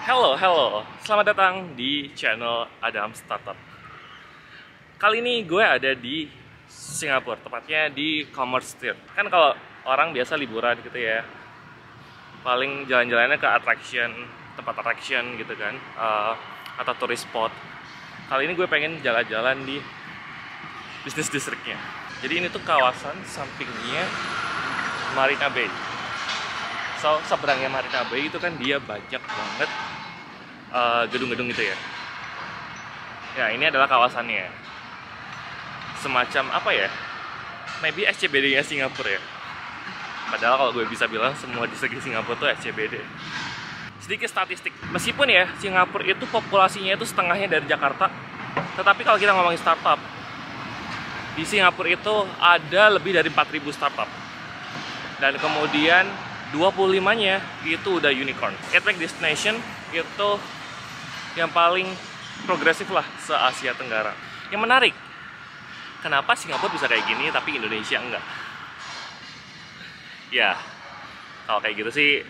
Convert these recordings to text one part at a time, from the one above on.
Halo, selamat datang di channel Adam Startup. Kali ini gue ada di Singapura, tepatnya di Commerce Street. Kan kalau orang biasa liburan gitu ya, paling jalan-jalannya ke tempat attraction gitu kan, atau tourist spot. Kali ini gue pengen jalan-jalan di bisnis districtnya. Jadi ini tuh kawasan sampingnya Marina Bay. So, seberangnya Marina Bay itu kan dia banyak banget gedung-gedung gitu ya. Ya, ini adalah kawasannya. Semacam apa ya? Maybe SCBD-nya Singapura ya. Padahal kalau gue bisa bilang semua distrik di Singapura tuh SCBD. Sedikit statistik. Meskipun ya Singapura itu populasinya itu setengahnya dari Jakarta, tetapi kalau kita ngomongin startup, di Singapura itu ada lebih dari 4.000 startup. Dan kemudian 25-nya itu udah unicorn. APAC Destination itu yang paling progresif lah se-Asia Tenggara. Yang menarik, kenapa Singapura bisa kayak gini tapi Indonesia enggak? Ya, kalau kayak gitu sih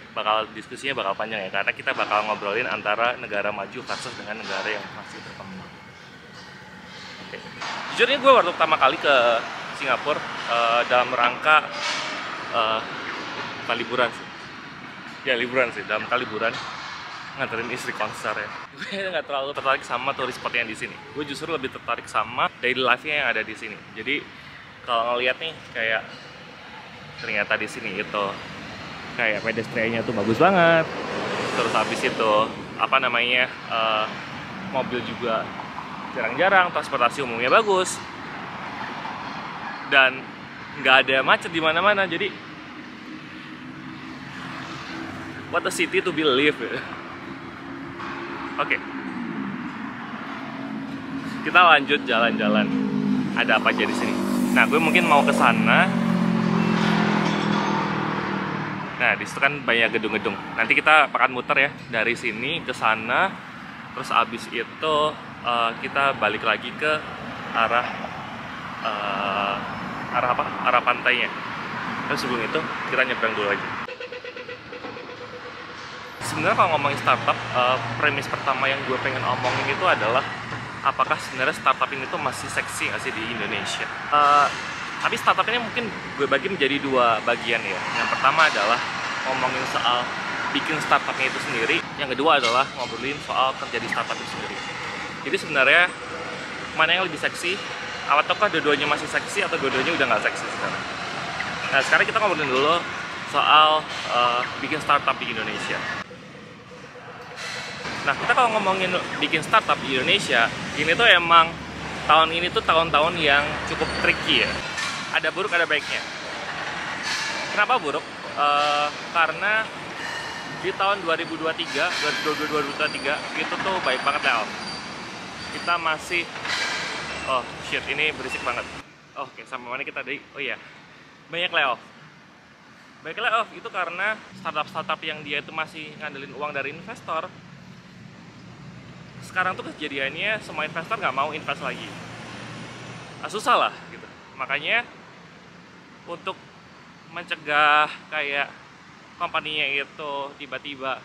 diskusinya bakal panjang ya, karena kita bakal ngobrolin antara negara maju versus dengan negara yang masih berkembang. Oke. Jujur ini gue baru pertama kali ke Singapura dalam rangka liburan sih. Ya liburan sih, dalam liburan nganterin istri konser ya. Gue nggak terlalu tertarik sama tourist spot yang di sini. Gue justru lebih tertarik sama daily life-nya yang ada di sini. Jadi kalau ngeliat nih, kayak ternyata di sini itu kayak pedestriannya tuh bagus banget. Terus habis itu mobil juga jarang-jarang, transportasi umumnya bagus, dan nggak ada macet di mana-mana. Jadi what a city to believe ya. Oke. Kita lanjut jalan-jalan. Ada apa aja di sini? Nah, gue mungkin mau ke sana. Nah, di situ kan banyak gedung-gedung. Nanti kita akan muter ya dari sini ke sana. Terus abis itu kita balik lagi ke arah arah pantainya. Terus sebelum itu kita nyebrang dulu aja. Sebenarnya kalau ngomongin startup, premis pertama yang gue pengen omongin itu adalah apakah sebenarnya startup ini tuh masih seksi nggak sih di Indonesia? Tapi startup ini mungkin gue bagi menjadi dua bagian ya. Yang pertama adalah ngomongin soal bikin startupnya itu sendiri. Yang kedua adalah ngobrolin soal kerja di startup itu sendiri. Jadi sebenarnya mana yang lebih seksi? Ataukah dua-duanya masih seksi atau dua-duanya udah nggak seksi sekarang? Nah, sekarang kita ngobrolin dulu soal bikin startup di Indonesia. Nah, kita kalau ngomongin bikin startup di Indonesia, ini tuh emang tahun ini tuh tahun-tahun yang cukup tricky ya. Ada buruk, ada baiknya. Kenapa buruk? Karena di tahun 2023 itu tuh baik banget layoff. Kita masih, oh shit, ini berisik banget. Oke, sampai mana kita tadi? Oh iya, banyak layoff. Banyak layoff itu karena startup yang dia itu masih ngandelin uang dari investor. Sekarang tuh kejadiannya semua investor nggak mau invest lagi. Susah lah gitu. Makanya untuk mencegah kayak company-nya itu tiba-tiba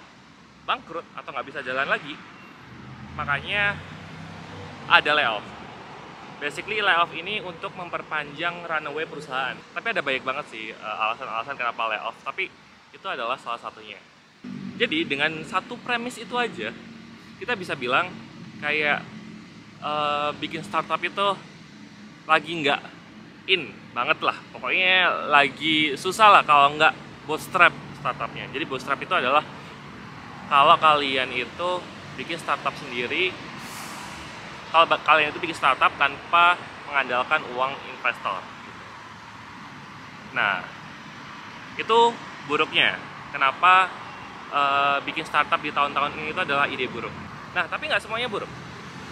bangkrut atau nggak bisa jalan lagi, makanya ada layoff. Basically layoff ini untuk memperpanjang runway perusahaan. Tapi ada banyak banget sih alasan-alasan kenapa layoff, tapi itu adalah salah satunya. Jadi dengan satu premis itu aja kita bisa bilang kayak bikin startup itu lagi nggak in banget lah. Pokoknya lagi susah lah kalau nggak bootstrap startupnya. Jadi bootstrap itu adalah kalau kalian itu bikin startup sendiri, kalau kalian itu bikin startup tanpa mengandalkan uang investor. Nah, itu buruknya. Kenapa bikin startup di tahun-tahun ini itu adalah ide buruk. Nah, tapi nggak semuanya buruk.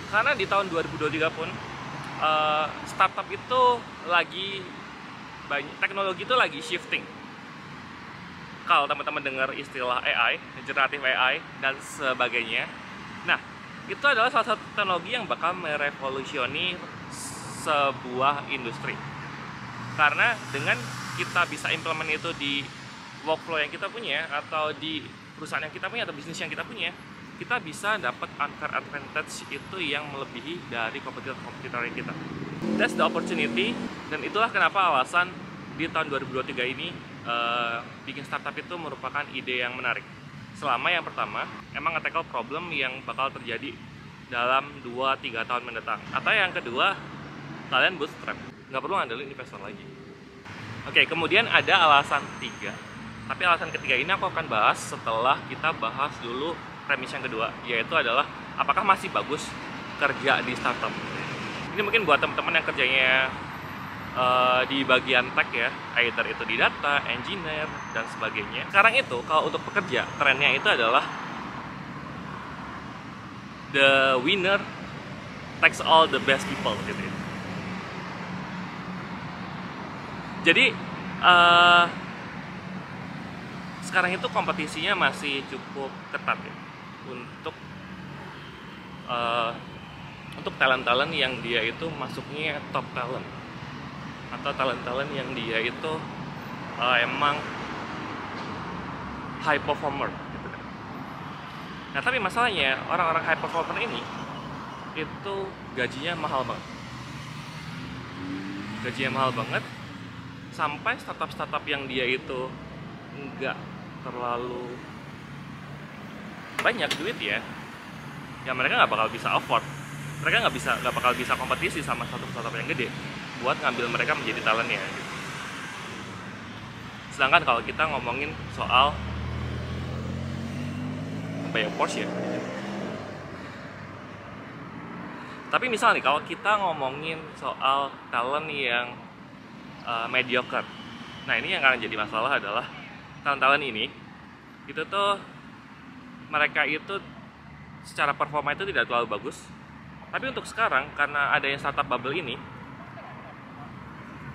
Karena di tahun 2023 pun startup itu lagi banyak, teknologi itu lagi shifting. Kalau teman-teman dengar istilah AI, generative AI dan sebagainya. Nah, itu adalah salah satu teknologi yang bakal merevolusioni sebuah industri. Karena dengan kita bisa implement itu di workflow yang kita punya atau di perusahaan yang kita punya atau bisnis yang kita punya, kita bisa dapat unfair advantage itu yang melebihi dari kompetitor kita. That's the opportunity, dan itulah kenapa alasan di tahun 2023 ini bikin startup itu merupakan ide yang menarik. Selama yang pertama, emang nge-tackle problem yang bakal terjadi dalam 2-3 tahun mendatang. Atau yang kedua, kalian bootstrap, nggak perlu ngandelin investor lagi. Oke, kemudian ada alasan ketiga. Tapi alasan ketiga ini aku akan bahas setelah kita bahas dulu premis yang kedua, yaitu adalah apakah masih bagus kerja di startup. Ini mungkin buat teman-teman yang kerjanya di bagian tech ya, either itu di data, engineer, dan sebagainya. Sekarang itu kalau untuk pekerja, trennya itu adalah the winner takes all the best people gitu ya. Jadi sekarang itu kompetisinya masih cukup ketat ya untuk talent-talent yang dia itu masuknya top talent, atau talent-talent yang dia itu emang high performer gitu kan. Nah tapi masalahnya orang-orang high performer ini itu gajinya mahal banget, sampai startup-startup yang dia itu nggak terlalu banyak duit ya mereka nggak bakal bisa afford, mereka nggak bakal bisa kompetisi sama startup yang gede buat ngambil mereka menjadi talentnya gitu. Sedangkan kalau kita ngomongin soal banyak Porsche ya. Tapi misal nih kalau kita ngomongin soal talent yang mediocre, nah ini yang akan jadi masalah adalah talent-talent ini itu tuh mereka itu secara performa itu tidak terlalu bagus. Tapi untuk sekarang karena adanya startup bubble ini,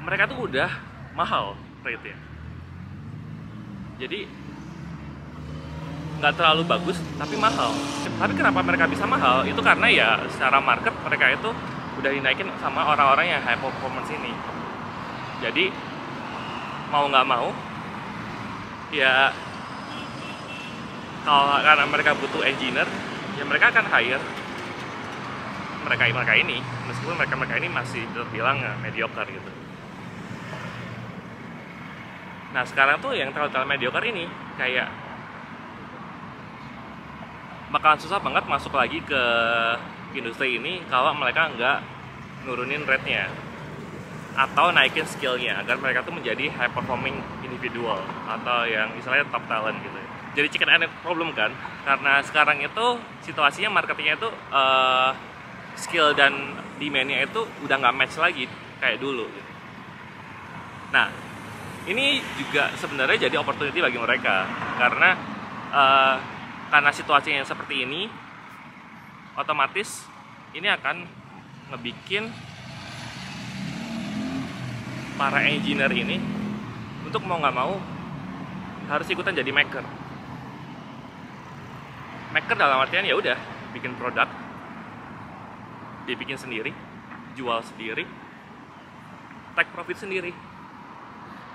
mereka tuh udah mahal rate-nya. Jadi nggak terlalu bagus tapi mahal. Tapi kenapa mereka bisa mahal? Itu karena ya secara market mereka itu udah dinaikin sama orang-orang yang high performance ini. Jadi mau nggak mau ya, kalau karena mereka butuh engineer ya mereka akan hire mereka ini, meskipun mereka ini masih terbilang mediocre gitu. Nah sekarang tuh yang terlalu mediocre ini kayak bakalan susah banget masuk lagi ke industri ini kalau mereka nggak nurunin rate-nya atau naikin skill-nya agar mereka tuh menjadi high performing individual atau yang istilahnya top talent gitu. Jadi chicken and egg problem kan, karena sekarang itu situasinya marketnya itu skill dan demand-nya itu udah nggak match lagi kayak dulu gitu. Nah ini juga sebenarnya jadi opportunity bagi mereka karena situasinya seperti ini, otomatis ini akan ngebikin para engineer ini untuk mau nggak mau harus ikutan jadi maker dalam artian ya udah bikin produk, dibikin sendiri, jual sendiri, take profit sendiri.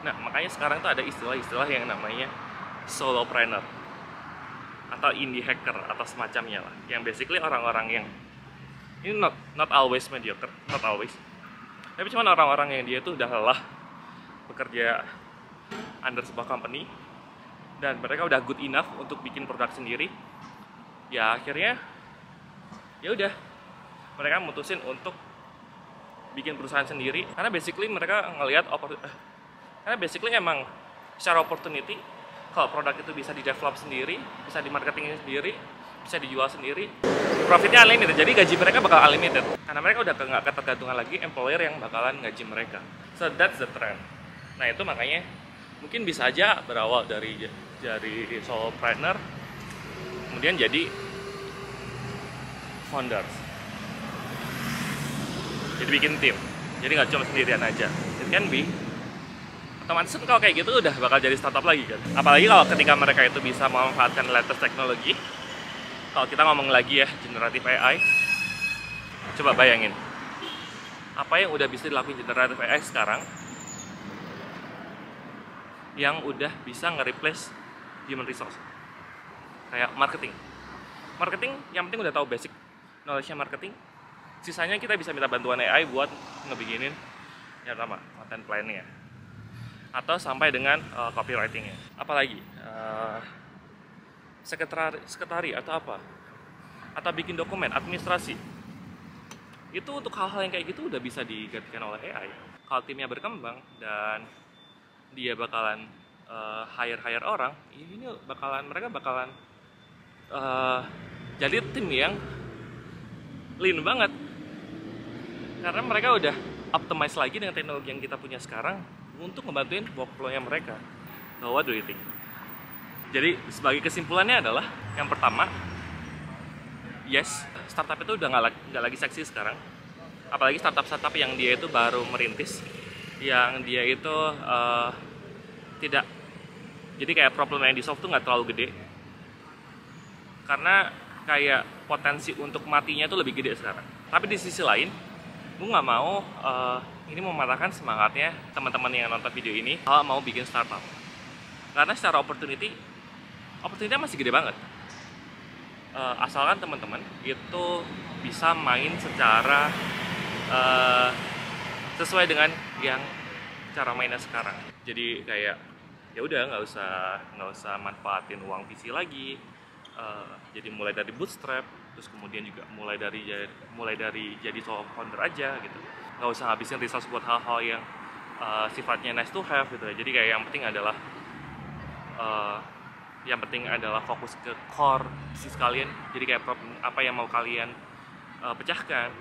Nah makanya sekarang tuh ada istilah-istilah yang namanya solopreneur atau indie hacker atau semacamnya lah, yang basically orang-orang yang ini not always mediocre, not always, tapi cuma orang-orang yang dia tuh udah lelah bekerja under sebuah company dan mereka udah good enough untuk bikin produk sendiri. Ya akhirnya ya udah mereka mutusin untuk bikin perusahaan sendiri karena basically mereka ngelihat karena basically emang secara opportunity kalau produk itu bisa di-develop sendiri, bisa di-marketingin sendiri, bisa dijual sendiri, profitnya unlimited. Jadi gaji mereka bakal unlimited karena mereka udah nggak ketergantungan lagi employer yang bakalan gaji mereka. So that's the trend. Nah itu makanya mungkin bisa aja berawal dari solopreneur kemudian jadi founders, jadi bikin tim, jadi nggak cuma sendirian aja. It can be otomatis kalau kayak gitu udah bakal jadi startup lagi kan. Apalagi kalau ketika mereka itu bisa memanfaatkan latest teknologi. Kalau kita ngomong lagi ya generative AI, coba bayangin apa yang udah bisa dilakuin generative AI sekarang yang udah bisa nge-replace human resource kayak marketing. Marketing yang penting udah tahu basic knowledge-nya marketing. Sisanya kita bisa minta bantuan AI buat ngebikinin yang pertama content plan-nya atau sampai dengan copywriting-nya. Apalagi sekretari atau apa, atau bikin dokumen administrasi. Itu untuk hal-hal yang kayak gitu udah bisa digantikan oleh AI. Kalau timnya berkembang dan dia bakalan hire orang, ini mereka bakalan jadi tim yang lean banget, karena mereka udah optimize lagi dengan teknologi yang kita punya sekarang untuk ngebantuin workflow-nya mereka. So, what do you think? Jadi sebagai kesimpulannya adalah yang pertama, yes, startup itu udah nggak lagi seksi sekarang. Apalagi startup yang dia itu baru merintis, yang dia itu tidak, jadi kayak problem yang di solve tuh nggak terlalu gede, karena kayak potensi untuk matinya itu lebih gede sekarang. Tapi di sisi lain, gue nggak mau ini mematahkan semangatnya teman-teman yang nonton video ini kalau mau bikin startup, karena secara opportunity masih gede banget. Asalkan teman-teman itu bisa main secara sesuai dengan yang cara mainnya sekarang. Jadi kayak ya udah nggak usah manfaatin uang VC lagi. Jadi mulai dari bootstrap, terus kemudian juga mulai dari jadi solo founder aja gitu. Nggak usah habisin resource buat hal-hal yang sifatnya nice to have gitu. Jadi kayak yang penting adalah fokus ke core bisnis kalian. Jadi kayak apa yang mau kalian pecahkan.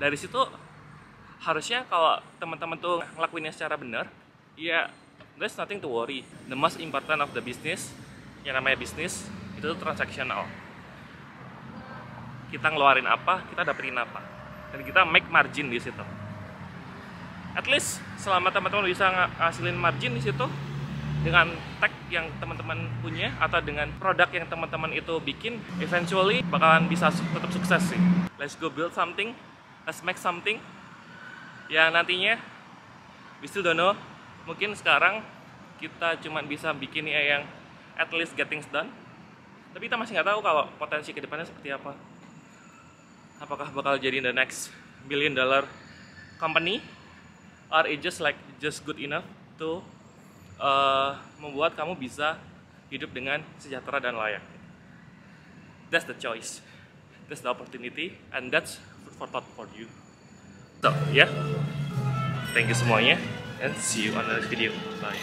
Dari situ harusnya kalau teman-teman tuh ngelakuinnya secara benar, ya there's nothing to worry. The most important of the business, yang namanya bisnis, itu transactional. Kita ngeluarin apa, kita dapetin apa, dan kita make margin di situ. At least selama teman-teman bisa ngasilin margin di situ dengan tech yang teman-teman punya atau dengan produk yang teman-teman itu bikin, eventually bakalan bisa tetap sukses sih. Let's go build something, let's make something. Ya nantinya, we still don't know. Mungkin sekarang kita cuma bisa bikin yang at least get things done. Tapi kita masih nggak tahu kalau potensi kedepannya seperti apa. Apakah bakal jadi the next $1 billion company, or it just good enough to membuat kamu bisa hidup dengan sejahtera dan layak. That's the choice, that's the opportunity, and that's food for thought for you. So yeah, thank you semuanya, and see you on the next video. Bye.